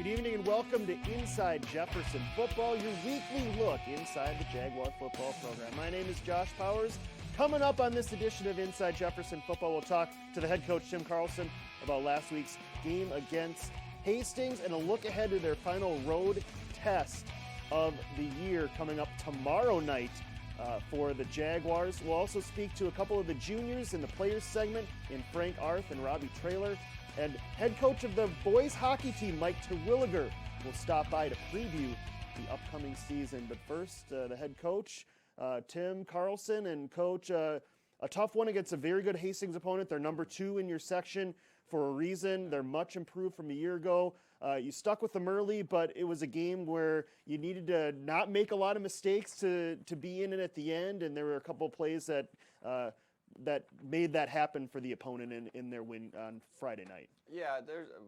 Good evening and welcome to Inside Jefferson Football, your weekly look inside the Jaguar football program. My name is Josh Powers. Coming up on this edition of Inside Jefferson Football, we'll talk to the head coach, Tim Carlson, about last week's game against Hastings and a look ahead to their final road test of the year coming up tomorrow night for the Jaguars. We'll also speak to a couple of the juniors in the players segment in Frank Arth and Robbie Traylor. And head coach of the boys hockey team, Mike Terwilliger, will stop by to preview the upcoming season. But first, the head coach, Tim Carlson, and coach, a tough one against a very good Hastings opponent. They're number 2 in your section for a reason. They're much improved from a year ago. You stuck with them early, but it was a game where you needed to not make a lot of mistakes to be in it at the end, and there were a couple of plays that made that happen for the opponent in their win on Friday night. Yeah,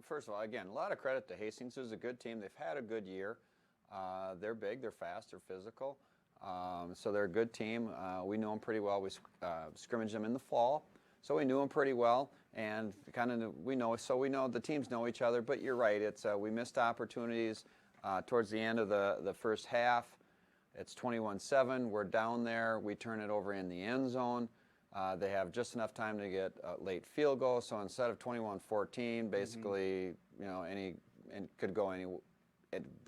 first of all, again, a lot of credit to Hastings. This is a good team. They've had a good year. They're big, they're fast, they're physical. So they're a good team. We know them pretty well. We scrimmaged them in the fall, so we knew them pretty well. And we know the teams know each other. But you're right, we missed opportunities towards the end of the first half. It's 21-7. We're down there. We turn it over in the end zone. They have just enough time to get a late field goal. So instead of 21-14, basically,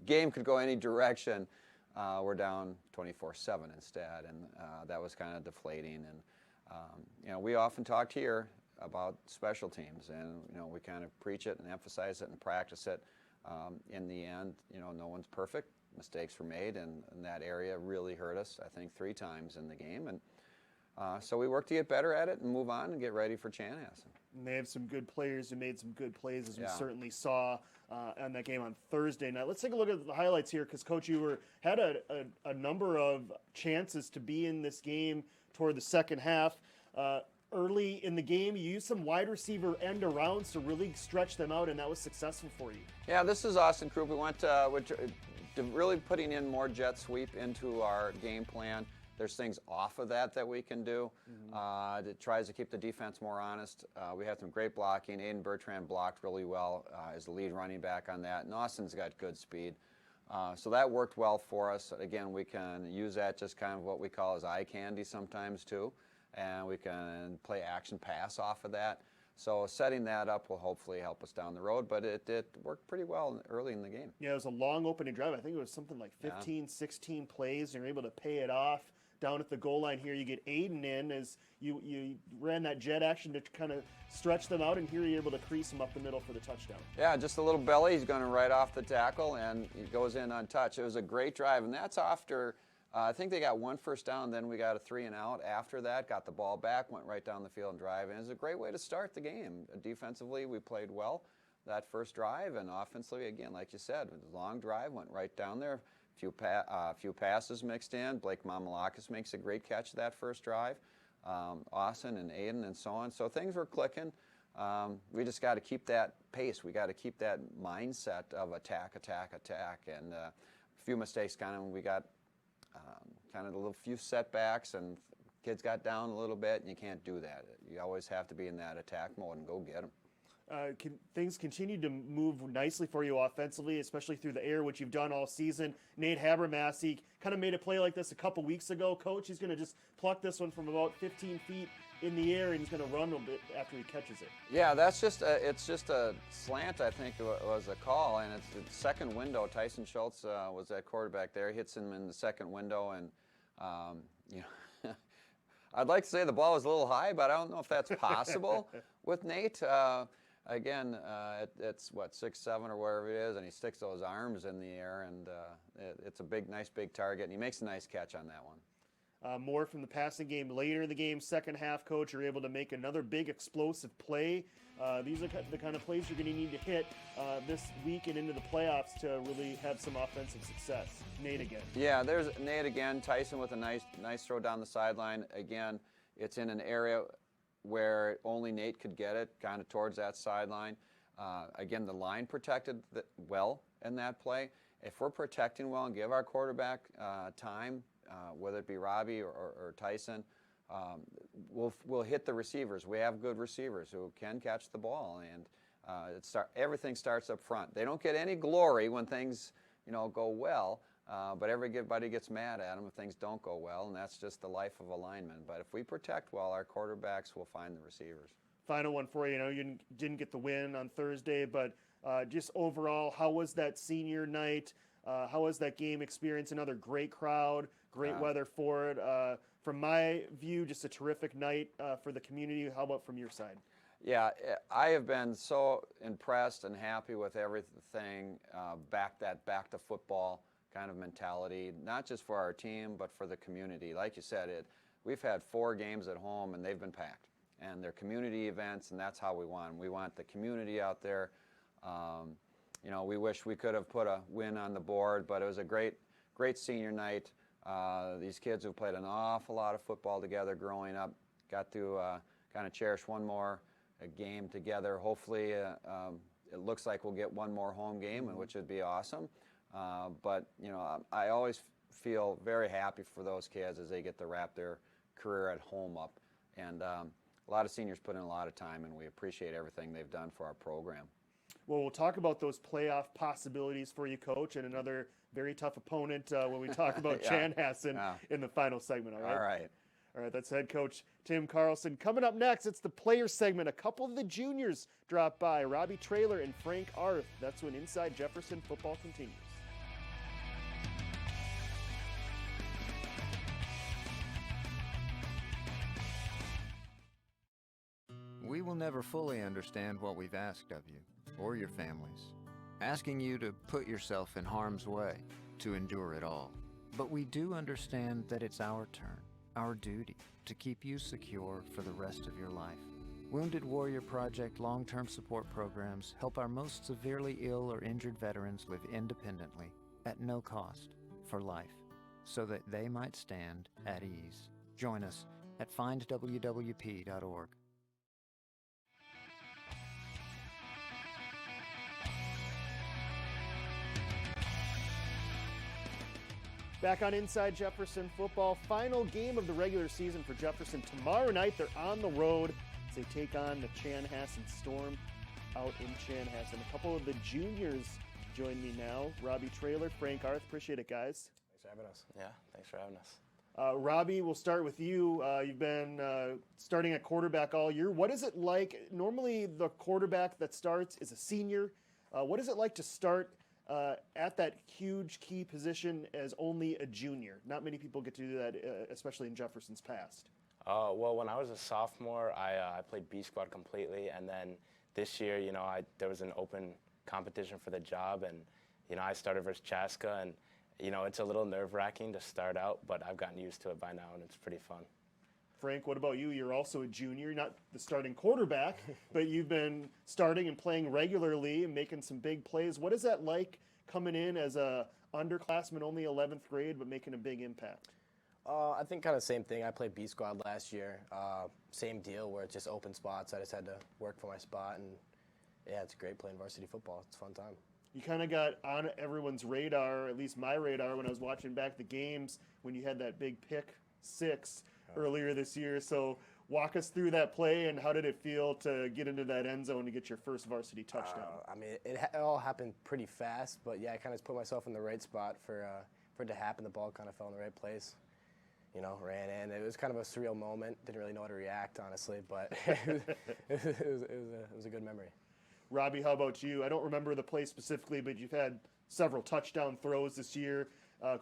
game could go any direction. We're down 24-7 instead, and that was kind of deflating. And we often talked here about special teams, and we kind of preach it and emphasize it and practice it. In the end, no one's perfect. Mistakes were made, and that area really hurt us, I think, 3 times in the game. And so we work to get better at it and move on and get ready for Chanhassen. And they have some good players who made some good plays, as we certainly saw on that game on Thursday night. Let's take a look at the highlights here, because, Coach, you had a number of chances to be in this game toward the second half. Early in the game, you used some wide receiver end arounds to really stretch them out, and that was successful for you. Yeah, this is Austin Krupp. We went to really putting in more jet sweep into our game plan. There's things off of that we can do. It tries to keep the defense more honest. We had some great blocking. Aiden Bertrand blocked really well as the lead running back on that. And Austin's got good speed. So that worked well for us. Again, we can use that just kind of what we call as eye candy sometimes too. And we can play action pass off of that. So setting that up will hopefully help us down the road, but it worked pretty well early in the game. Yeah, it was a long opening drive. I think it was something like 15, 16 plays, and you're able to pay it off. Down at the goal line here, you get Aiden in as you ran that jet action to kind of stretch them out, and here you're able to crease them up the middle for the touchdown. Yeah, just a little belly. He's going right off the tackle, and he goes in untouched. It was a great drive, and that's after I think they got 1 first down, then we got a 3 and out after that, got the ball back, went right down the field and drive, and it was a great way to start the game. Defensively, we played well that first drive, and offensively, again, like you said, it was a long drive, went right down there. Few passes mixed in. Blake Mamalakis makes a great catch that first drive. Austin and Aiden and so on. So things were clicking. We just got to keep that pace. We got to keep that mindset of attack. And a few mistakes we got kind of a little few setbacks, and kids got down a little bit, and you can't do that. You always have to be in that attack mode and go get them. Things continue to move nicely for you offensively, especially through the air, which you've done all season. Nate Habermassi kind of made a play like this a couple weeks ago. Coach, he's going to just pluck this one from about 15 feet in the air, and he's going to run a bit after he catches it. Yeah, it's just a slant, I think it was a call, and it's the second window. Tyson Schultz was that quarterback there. He hits him in the second window, and I'd like to say the ball was a little high, but I don't know if that's possible with Nate. Again, it's 6'7" or wherever it is, and he sticks those arms in the air, and it's a nice big target, and he makes a nice catch on that one. More from the passing game later in the game, second half, Coach, you're able to make another big explosive play. These are the kind of plays you're going to need to hit this week and into the playoffs to really have some offensive success. Nate again. Yeah, there's Nate again. Tyson with a nice throw down the sideline. Again, it's in an area where only Nate could get it, kind of towards that sideline. Again, the line protected well in that play. If we're protecting well and give our quarterback time, whether it be Robbie or Tyson, we'll hit the receivers. We have good receivers who can catch the ball, and Everything starts up front. They don't get any glory when things, go well, but everybody gets mad at them if things don't go well, and that's just the life of a lineman. But if we protect well, our quarterbacks will find the receivers. Final one for you. You didn't get the win on Thursday, but just overall, how was that senior night? How was that game experience? Another great crowd, great weather for it. From my view, just a terrific night for the community. How about from your side? Yeah, I have been so impressed and happy with everything, back to football kind of mentality, not just for our team, but for the community. Like you said, we've had 4 games at home, and they've been packed. And they're community events, and that's how we want them. We want the community out there. We wish we could have put a win on the board, but it was a great senior night. These kids who played an awful lot of football together growing up got to kind of cherish one more game together. Hopefully, it looks like we'll get one more home game, which would be awesome. But I always feel very happy for those kids as they get to wrap their career at home up. And a lot of seniors put in a lot of time, and we appreciate everything they've done for our program. Well, we'll talk about those playoff possibilities for you, Coach, and another very tough opponent when we talk about Chanhassen in the final segment, all right? All right. All right, that's head coach Tim Carlson. Coming up next, it's the player segment. A couple of the juniors drop by, Robbie Traylor and Frank Arth. That's when Inside Jefferson football continues. We will never fully understand what we've asked of you, or your families, asking you to put yourself in harm's way, to endure it all. But we do understand that it's our turn, our duty, to keep you secure for the rest of your life. Wounded Warrior Project long-term support programs help our most severely ill or injured veterans live independently, at no cost, for life, so that they might stand at ease. Join us at findwwp.org. Back on Inside Jefferson football, final game of the regular season for Jefferson. Tomorrow night, they're on the road as they take on the Chanhassen Storm out in Chanhassen. A couple of the juniors join me now. Robbie Traylor, Frank Arth. Appreciate it, guys. Thanks for having us. Yeah, thanks for having us. Robbie, we'll start with you. You've been starting at quarterback all year. What is it like? Normally, the quarterback that starts is a senior. What is it like to start at that huge key position as only a junior? Not many people get to do that, especially in Jefferson's past. Well, when I was a sophomore, I played B squad completely, and then this year, there was an open competition for the job, and I started versus Chaska, and it's a little nerve-wracking to start out, but I've gotten used to it by now, and it's pretty fun. Frank, what about you? You're also a junior, not the starting quarterback, but you've been starting and playing regularly and making some big plays. What is that like coming in as a underclassman, only 11th grade, but making a big impact? I think kind of same thing. I played B squad last year. Same deal where it's just open spots. I just had to work for my spot, and yeah, it's great playing varsity football. It's a fun time. You kind of got on everyone's radar, at least my radar, when I was watching back the games when you had that big pick 6 earlier this year. So walk us through that play, and how did it feel to get into that end zone to get your first varsity touchdown? It all happened pretty fast, but yeah, I kind of put myself in the right spot for it to happen. The ball kind of fell in the right place. Ran in. It was kind of a surreal moment. Didn't really know how to react, honestly, but it was a good memory. Robbie, how about you? I don't remember the play specifically, but you've had several touchdown throws this year.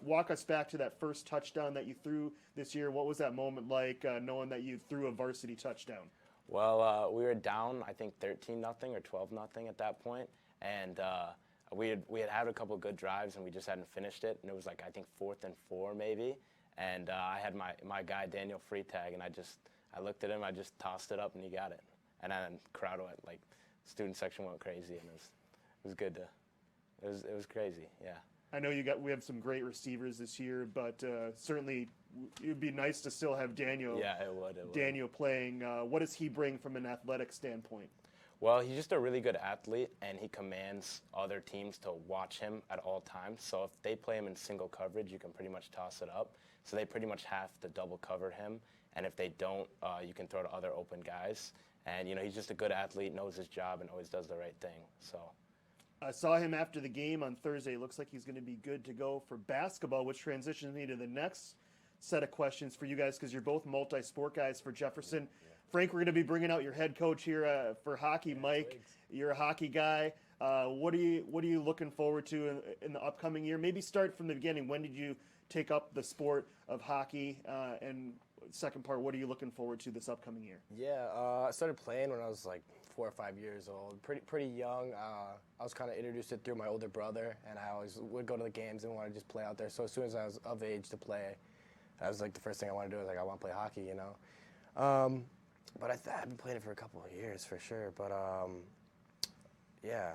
Walk us back to that first touchdown that you threw this year. What was that moment like, knowing that you threw a varsity touchdown? Well, we were down, I think, 13-0 or 12-0 at that point, and we had a couple of good drives, and we just hadn't finished it, and it was like, I think, 4th and 4 maybe, and I had my guy, Daniel Freitag, and I looked at him, I just tossed it up, and he got it. And then the crowd went, student section went crazy, and it was good it was crazy, yeah. I know we have some great receivers this year, but certainly it would be nice to still have Daniel. Yeah, it would. Daniel playing. What does he bring from an athletic standpoint? Well, he's just a really good athlete, and he commands other teams to watch him at all times. So if they play him in single coverage, you can pretty much toss it up. So they pretty much have to double cover him, and if they don't, you can throw to other open guys. And, he's just a good athlete, knows his job, and always does the right thing. So. I saw him after the game on Thursday. Looks like he's going to be good to go for basketball, which transitions me to the next set of questions for you guys, because you're both multi-sport guys for Jefferson. Yeah. Frank, we're going to be bringing out your head coach here for hockey. Mike, you're a hockey guy. What are you looking forward to in the upcoming year? Maybe start from the beginning. When did you take up the sport of hockey? And second part, what are you looking forward to this upcoming year? Yeah, I started playing when I was like 4 or 5 years old. Pretty young. I was kind of introduced it through my older brother, and I always would go to the games and want to just play out there. So as soon as I was of age to play, that was like the first thing I wanted to do. Was like, I want to play hockey, But I've been playing it for a couple of years for sure. But yeah,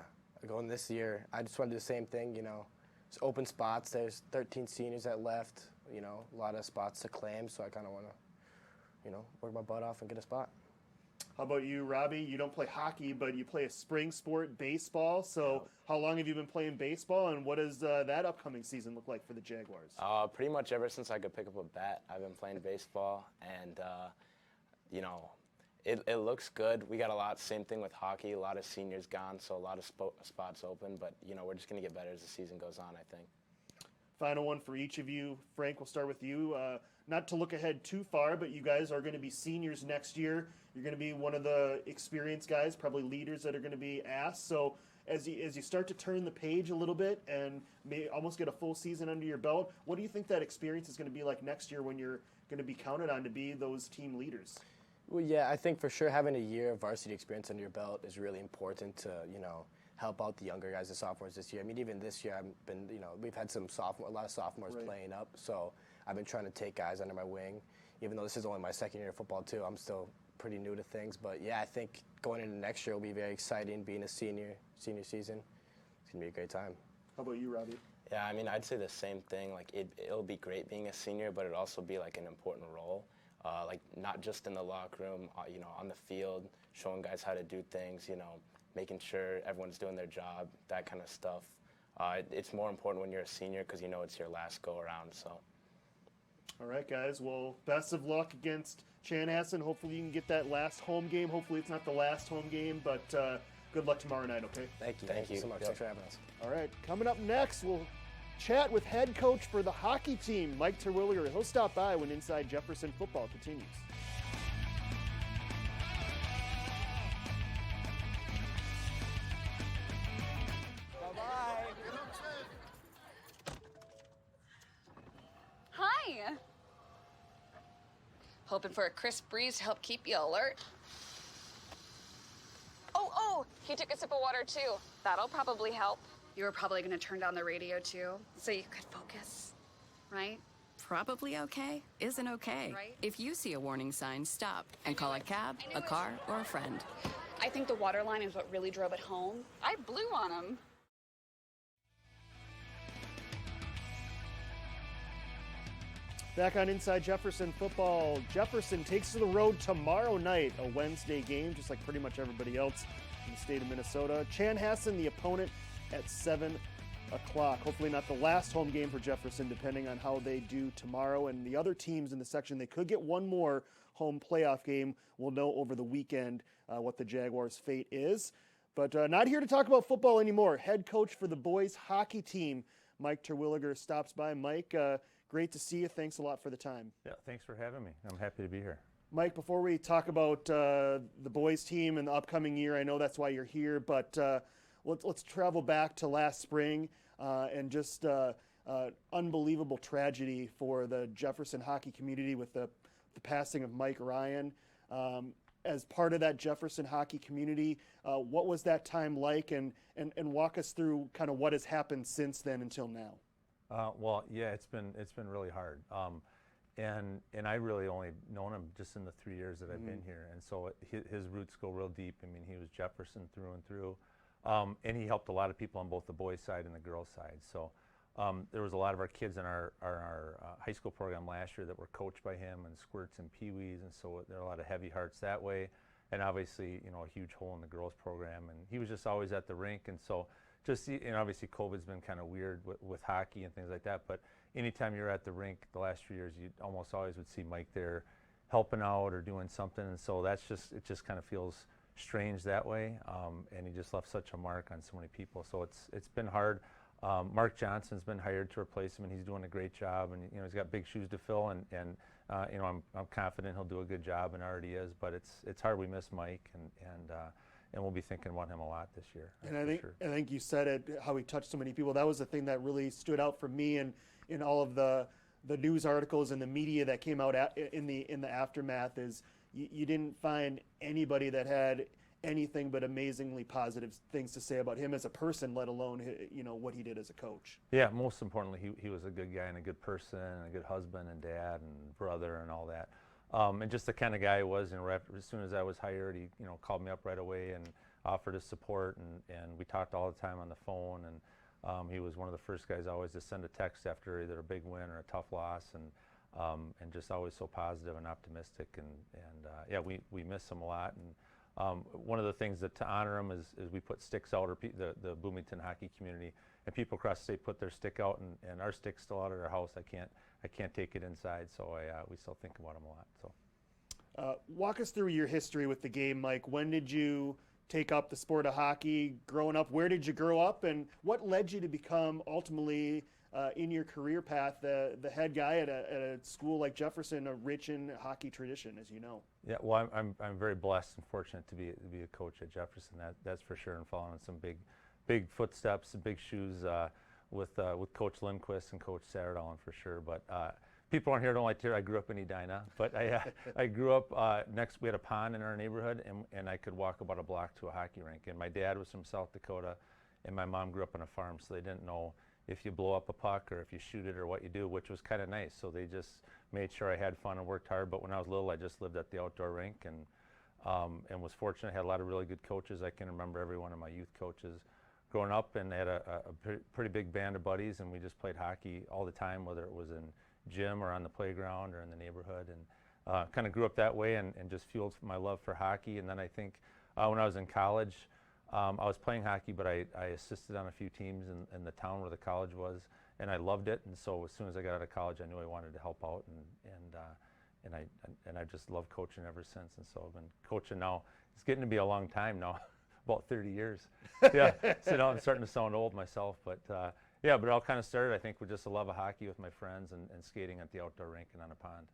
going this year, I just want to do the same thing. It's open spots. There's 13 seniors that left. A lot of spots to claim. So I kind of want to, work my butt off and get a spot. How about you, Robbie? You don't play hockey, but you play a spring sport, baseball. So how long have you been playing baseball, and what does that upcoming season look like for the Jaguars? Pretty much ever since I could pick up a bat, I've been playing baseball, and, it looks good. We got same thing with hockey, a lot of seniors gone, so a lot of spots open, but, we're just going to get better as the season goes on, I think. Final one for each of you. Frank, we'll start with you. Not to look ahead too far, but you guys are going to be seniors next year. You're going to be one of the experienced guys, probably leaders that are going to be asked. So as you start to turn the page a little bit and may almost get a full season under your belt, what do you think that experience is going to be like next year when you're going to be counted on to be those team leaders? Well, yeah, I think for sure having a year of varsity experience under your belt is really important to, help out the younger guys, the sophomores this year. I mean, even this year, I've been, we've had a lot of sophomores playing up, so I've been trying to take guys under my wing. Even though this is only my second year of football too, I'm still pretty new to things. But yeah, I think going into next year will be very exciting. Being a senior season, it's gonna be a great time. How about you, Robbie? Yeah, I mean, I'd say the same thing. Like, it'll be great being a senior, but it'll also be like an important role. Like, not just in the locker room, on the field, showing guys how to do things, making sure everyone's doing their job, that kind of stuff. It's more important when you're a senior because it's your last go around. So. All right, guys. Well, best of luck against Chanhassen. Hopefully you can get that last home game. Hopefully it's not the last home game, but good luck tomorrow night, okay? Thank you so much. Thanks for having us. All right, coming up next, we'll chat with head coach for the hockey team, Mike Terwilliger. He'll stop by when Inside Jefferson football continues. Hi. Hoping for a crisp breeze to help keep you alert. Oh, he took a sip of water too. That'll probably help. You were probably going to turn down the radio too, so you could focus, right? Probably okay isn't okay. Right? If you see a warning sign, stop and call a cab, a car, or a friend. I think the water line is what really drove it home. I blew on him. Back on Inside Jefferson football, Jefferson takes to the road tomorrow night, a Wednesday game, just like pretty much everybody else in the state of Minnesota. Chanhassen, the opponent, at 7 o'clock. Hopefully not the last home game for Jefferson, depending on how they do tomorrow. And the other teams in the section, they could get one more home playoff game. We'll know over the weekend what the Jaguars' fate is. But not here to talk about football anymore. Head coach for the boys hockey team, Mike Terwilliger, stops by. Mike, great to see you. Thanks a lot for the time. Yeah, thanks for having me. I'm happy to be here. Mike, before we talk about the boys team and the upcoming year, I know that's why you're here, but let's travel back to last spring and just unbelievable tragedy for the Jefferson hockey community with the passing of Mike Ryan. As part of that Jefferson hockey community, what was that time like, and walk us through kind of what has happened since then until now? Well, yeah, it's been really hard, and I really only known him just in the 3 years that I've been here, and so his roots go real deep. I mean, he was Jefferson through and through, and he helped a lot of people on both the boys' side and the girls' side. So there was a lot of our kids in our high school program last year that were coached by him, and squirts and peewees, and so there are a lot of heavy hearts that way, and obviously, a huge hole in the girls' program, and he was just always at the rink, and so. Obviously COVID's been kind of weird with hockey and things like that, but anytime you're at the rink the last few years, you almost always would see Mike there helping out or doing something, and so it just kind of feels strange that way. And he just left such a mark on so many people. So it's been hard. Mark Johnson's been hired to replace him, and he's doing a great job. And he's got big shoes to fill, and I'm confident he'll do a good job, and already is. But it's hard. We miss Mike, and we'll be thinking about him a lot this year. And I think you said it, how he touched so many people. That was the thing that really stood out for me, and in all of the news articles and the media that came out in the aftermath, is you didn't find anybody that had anything but amazingly positive things to say about him as a person, let alone what he did as a coach. Yeah, most importantly, he was a good guy and a good person and a good husband and dad and brother and all that. And just the kind of guy he was. As soon as I was hired, he called me up right away and offered his support, and we talked all the time on the phone. And he was one of the first guys always to send a text after either a big win or a tough loss, and just always so positive and optimistic. And yeah, we miss him a lot. And one of the things that to honor him is we put sticks out, or the Bloomington hockey community, and people across the state put their stick out, and our stick's still out at our house. I can't take it inside, so we still think about him a lot. So, walk us through your history with the game, Mike. When did you take up the sport of hockey growing up? Where did you grow up, and what led you to become ultimately in your career path the head guy at a school like Jefferson, a rich in hockey tradition, as you know? Yeah, well, I'm very blessed and fortunate to be a coach at Jefferson. That's for sure, and following some big footsteps and big shoes with Coach Lindquist and Coach Saradon for sure. But people aren't here don't like to hear I grew up in Edina, but I grew up next. We had a pond in our neighborhood, and I could walk about a block to a hockey rink. And my dad was from South Dakota, and my mom grew up on a farm, so they didn't know if you blow up a puck or if you shoot it or what you do, which was kind of nice. So they just made sure I had fun and worked hard. But when I was little, I just lived at the outdoor rink and was fortunate. I had a lot of really good coaches. I can remember every one of my youth coaches growing up, and had a pretty big band of buddies, and we just played hockey all the time, whether it was in gym or on the playground or in the neighborhood, and kind of grew up that way, and just fueled my love for hockey. And then I think when I was in college, I was playing hockey, but I assisted on a few teams in the town where the college was, and I loved it. And so as soon as I got out of college, I knew I wanted to help out, and I just loved coaching ever since. And so I've been coaching now. It's getting to be a long time now, about 30 years. Yeah, so now I'm starting to sound old myself, but yeah, but it all kind of started, I think, with just a love of hockey with my friends and skating at the outdoor rink and on a pond.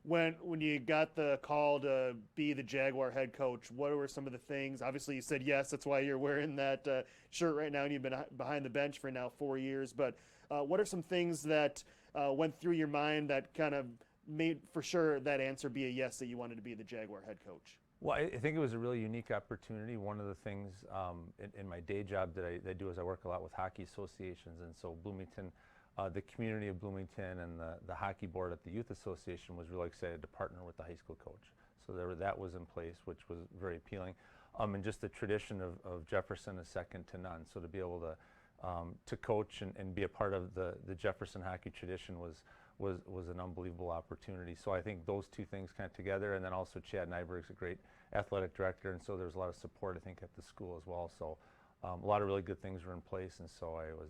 When you got the call to be the Jaguar head coach, what were some of the things? Obviously, you said yes. That's why you're wearing that shirt right now, and you've been behind the bench for now 4 years. But what are some things that went through your mind that kind of made for sure that answer be a yes, that you wanted to be the Jaguar head coach? Well, I think it was a really unique opportunity. One of the things in my day job that I do is I work a lot with hockey associations, and so Bloomington, the community of Bloomington and the hockey board at the youth association was really excited to partner with the high school coach. So that was in place, which was very appealing. And just the tradition of Jefferson is second to none. So to be able to coach and be a part of the Jefferson hockey tradition was an unbelievable opportunity. So I think those two things kind of together, and then also Chad Nyberg's a great athletic director, and so there's a lot of support, I think, at the school as well. So a lot of really good things were in place, and so I was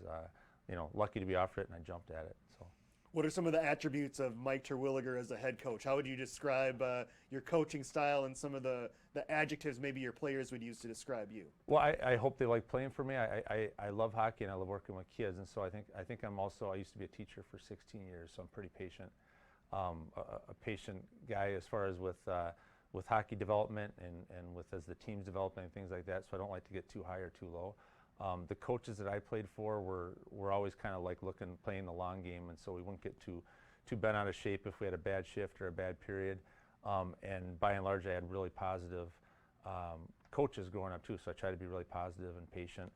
lucky to be offered it, and I jumped at it. So, what are some of the attributes of Mike Terwilliger as a head coach? How would you describe your coaching style and some of the adjectives maybe your players would use to describe you? Well, I hope they like playing for me. I love hockey, and I love working with kids, and so I think I used to be a teacher for 16 years, so I'm pretty patient, a patient guy as far as with hockey development and with as the team's developing and things like that. So I don't like to get too high or too low. The coaches that I played for were always kind of like playing the long game, and so we wouldn't get too bent out of shape if we had a bad shift or a bad period. And by and large, I had really positive coaches growing up too, so I try to be really positive and patient.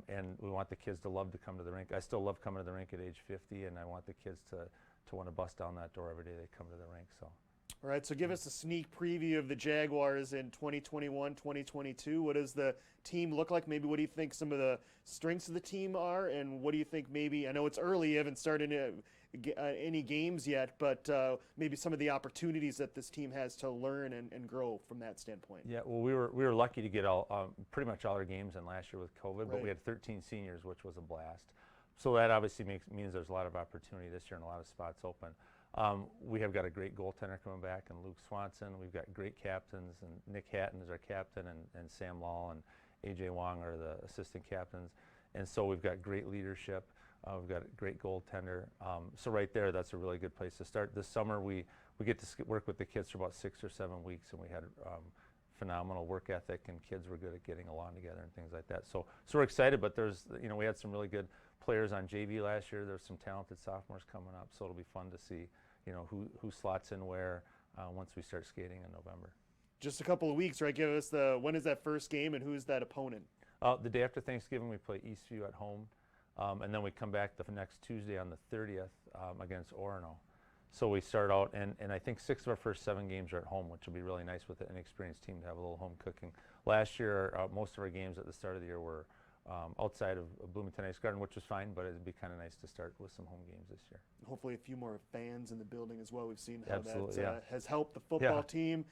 And we want the kids to love to come to the rink. I still love coming to the rink at age 50, and I want the kids to want to bust down that door every day they come to the rink. So. All right, so give us a sneak preview of the Jaguars in 2021, 2022. What does the team look like? Maybe what do you think some of the strengths of the team are, and what do you think maybe, I know it's early, you haven't started any games yet, but maybe some of the opportunities that this team has to learn and grow from that standpoint. Yeah, well, we were lucky to get pretty much all our games in last year with COVID, right. But we had 13 seniors, which was a blast. So that obviously means there's a lot of opportunity this year and a lot of spots open. We have got a great goaltender coming back, and Luke Swanson. We've got great captains, and Nick Hatton is our captain, and Sam Law and A.J. Wong are the assistant captains. And so we've got great leadership. We've got a great goaltender. So right there, that's a really good place to start. This summer, we get to work with the kids for about 6 or 7 weeks, and we had phenomenal work ethic, and kids were good at getting along together and things like that. So we're excited, but there's, we had some really good players on JV last year. There's some talented sophomores coming up, so it'll be fun to see, who slots in where once we start skating in November. Just a couple of weeks, right? Give us when is that first game and who's that opponent? The day after Thanksgiving, we play Eastview at home, and then we come back the next Tuesday on the 30th against Orono. So we start out, and I think 6 of our first 7 games are at home, which will be really nice with an inexperienced team to have a little home cooking. Last year, most of our games at the start of the year were outside of Bloomington Ice Garden, which was fine, but it'd be kind of nice to start with some home games this year. Hopefully a few more fans in the building as well. We've seen how Absolutely, that has helped the football team.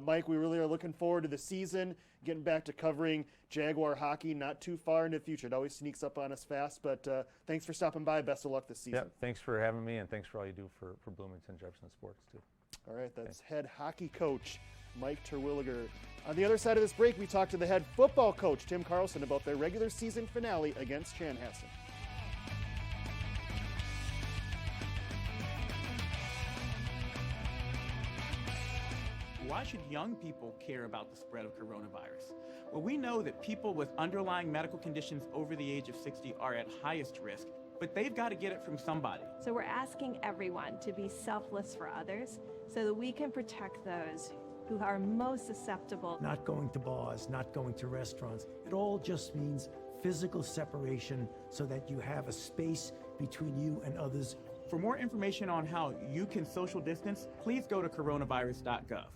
Mike, we really are looking forward to the season, getting back to covering Jaguar hockey not too far into the future. It always sneaks up on us fast, but thanks for stopping by. Best of luck this season. Yeah, thanks for having me, and thanks for all you do for Bloomington Jefferson sports, too. All right, that's head hockey coach Mike Terwilliger. On the other side of this break, we talked to the head football coach, Tim Carlson, about their regular season finale against Chanhassen. Why should young people care about the spread of coronavirus? Well, we know that people with underlying medical conditions over the age of 60 are at highest risk, but they've got to get it from somebody. So we're asking everyone to be selfless for others so that we can protect those who are most susceptible. Not going to bars, not going to restaurants. It all just means physical separation so that you have a space between you and others. For more information on how you can social distance, please go to coronavirus.gov.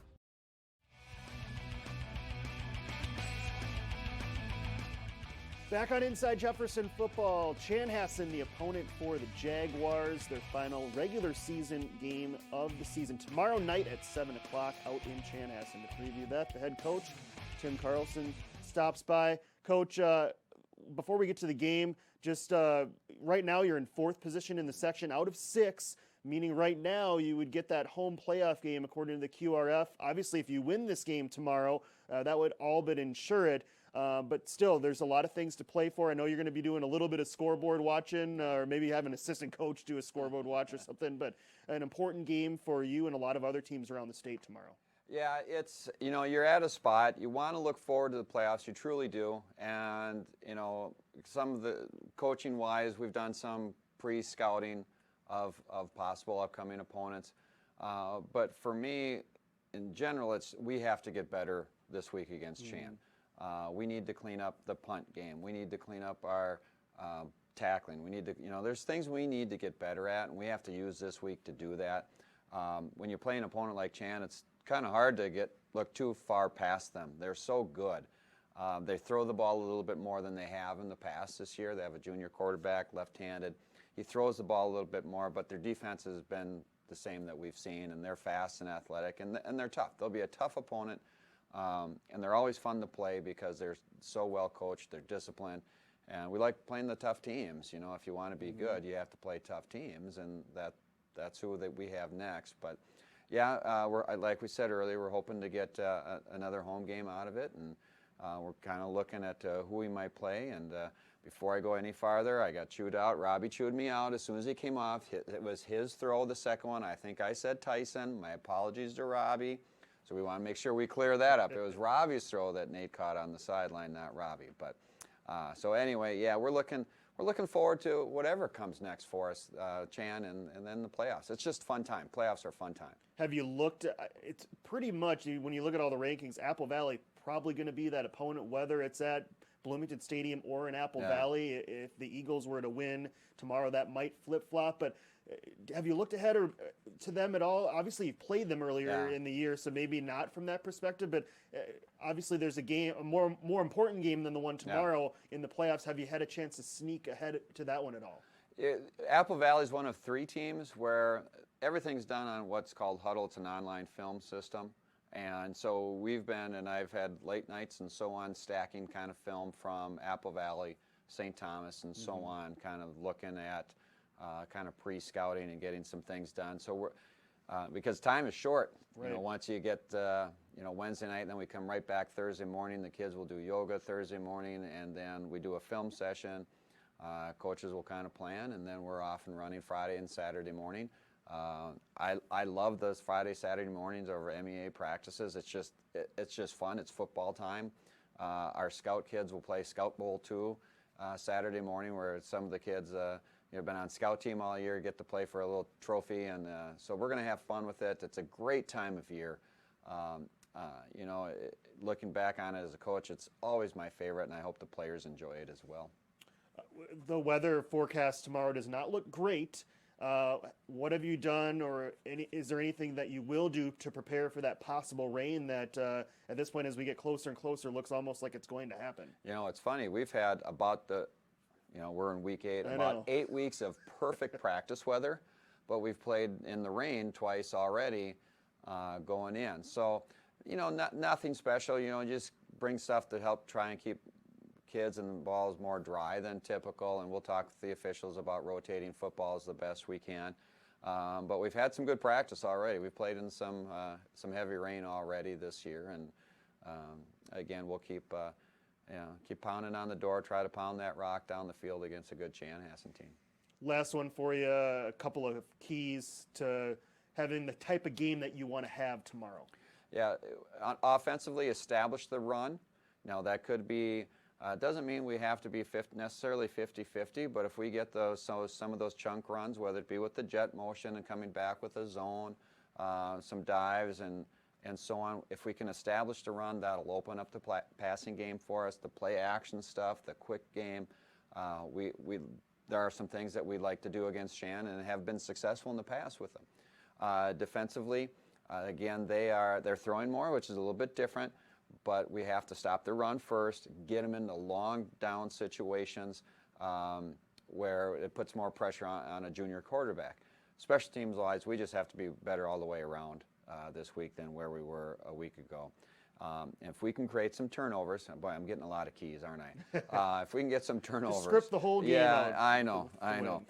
Back on Inside Jefferson Football, Chanhassen, the opponent for the Jaguars, their final regular season game of the season. Tomorrow night at 7 o'clock out in Chanhassen. To preview that, the head coach, Tim Carlson, stops by. Coach, before we get to the game, just right now you're in 4th position in the section out of 6, meaning right now you would get that home playoff game according to the QRF. Obviously, if you win this game tomorrow, that would all but ensure it. But still, there's a lot of things to play for. I know you're going to be doing a little bit of scoreboard watching, or maybe have an assistant coach do a scoreboard watch or something, but an important game for you and a lot of other teams around the state tomorrow. Yeah, it's, you're at a spot. You want to look forward to the playoffs. You truly do. And, some of the coaching-wise, we've done some pre-scouting of possible upcoming opponents. But for me, in general, we have to get better this week against Chan. We need to clean up the punt game. We need to clean up our tackling. We need to, there's things we need to get better at, and we have to use this week to do that. When you play an opponent like Chan, it's kind of hard to look too far past them. They're so good. They throw the ball a little bit more than they have in the past this year. They have a junior quarterback, left-handed. He throws the ball a little bit more, but their defense has been the same that we've seen, and they're fast and athletic, and they're tough. They'll be a tough opponent. And they're always fun to play because they're so well coached, they're disciplined, and we like playing the tough teams. If you want to be good, you have to play tough teams, and that's who that we have next. But yeah, like we said earlier, we're hoping to get another home game out of it, and we're kind of looking at who we might play. And before I go any farther, I got chewed out. Robbie chewed me out as soon as he came off. It was his throw, the second one. I think I said Tyson. My apologies to Robbie. So we want to make sure we clear that up. It was Robbie's throw that Nate caught on the sideline, not Robbie. But so anyway, yeah, we're looking forward to whatever comes next for us, Chan, and then the playoffs. It's just fun time. Playoffs are fun time. Have you looked? It's pretty much, when you look at all the rankings, Apple Valley probably going to be that opponent, whether it's at Bloomington Stadium or in Apple Valley. If the Eagles were to win tomorrow, that might flip-flop. But have you looked ahead to them at all? Obviously, you've played them earlier in the year, so maybe not from that perspective. But obviously, there's a more important game than the one tomorrow in the playoffs. Have you had a chance to sneak ahead to that one at all? Apple Valley is one of 3 teams where everything's done on what's called Huddle. It's an online film system. And so I've had late nights and so on, stacking kind of film from Apple Valley, St. Thomas, and so on, kind of looking at kind of pre-scouting and getting some things done. So we're because time is short. Right. You know, once you get Wednesday night, then we come right back Thursday morning. The kids will do yoga Thursday morning, and then we do a film session. Coaches will kind of plan, and then we're off and running Friday and Saturday morning. I love those Friday, Saturday mornings over MEA practices. It's just fun. It's football time. Our scout kids will play Scout Bowl 2 Saturday morning, where some of the kids been on scout team all year, get to play for a little trophy, and so we're going to have fun with it. It's a great time of year. Looking back on it as a coach, it's always my favorite, and I hope the players enjoy it as well. The weather forecast tomorrow does not look great. What have you done, or is there anything that you will do to prepare for that possible rain that at this point, as we get closer and closer, looks almost like it's going to happen? You know, it's funny. We've had we're in week 8, about 8 weeks of perfect practice weather, but we've played in the rain twice already going in. So, nothing special. Just bring stuff to help try and keep kids and the balls more dry than typical, and we'll talk with the officials about rotating footballs the best we can. But we've had some good practice already. We've played in some heavy rain already this year, and again, we'll keep pounding on the door, try to pound that rock down the field against a good Chanhassen team. Last one for you, a couple of keys to having the type of game that you want to have tomorrow. Yeah, offensively, establish the run. Now, that could be, doesn't mean we have to be necessarily 50-50, but if we get some of those chunk runs, whether it be with the jet motion and coming back with a zone, some dives and so on, if we can establish the run, that'll open up the passing game for us, the play action stuff, the quick game. There are some things that we like to do against Shan and have been successful in the past with them. Defensively, again, they're throwing more, which is a little bit different, but we have to stop the run first, get them into long down situations where it puts more pressure on a junior quarterback. Special teams wise, we just have to be better all the way around this week than where we were a week ago. If we can create some turnovers, boy, I'm getting a lot of keys, aren't I? If we can get some turnovers. Just script the whole game out. Yeah, I know.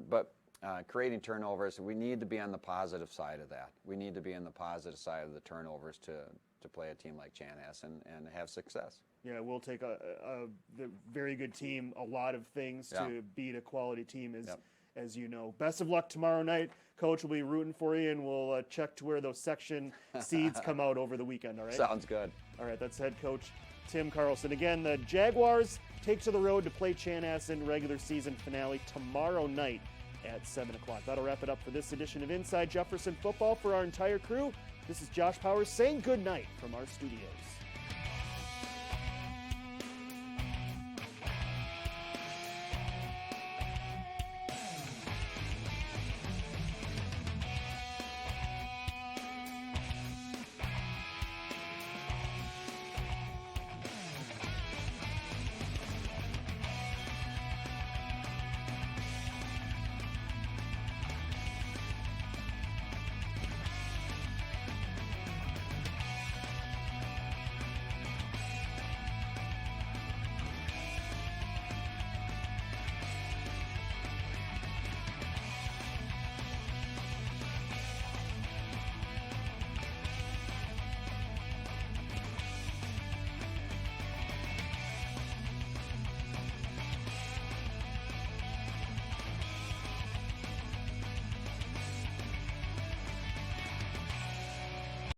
But creating turnovers, we need to be on the positive side of that. We need to be on the positive side of the turnovers to play a team like Chanhassen and have success. Yeah, we'll take the very good team, a lot of things to beat a quality team, as you know. Best of luck tomorrow night. Coach will be rooting for you, and we'll check to where those section seeds come out over the weekend, all right? Sounds good. All right, that's head coach Tim Carlson. Again, the Jaguars take to the road to play Chanhassen regular season finale tomorrow night at 7 o'clock. That'll wrap it up for this edition of Inside Jefferson Football. For our entire crew, this is Josh Powers saying good night from our studios.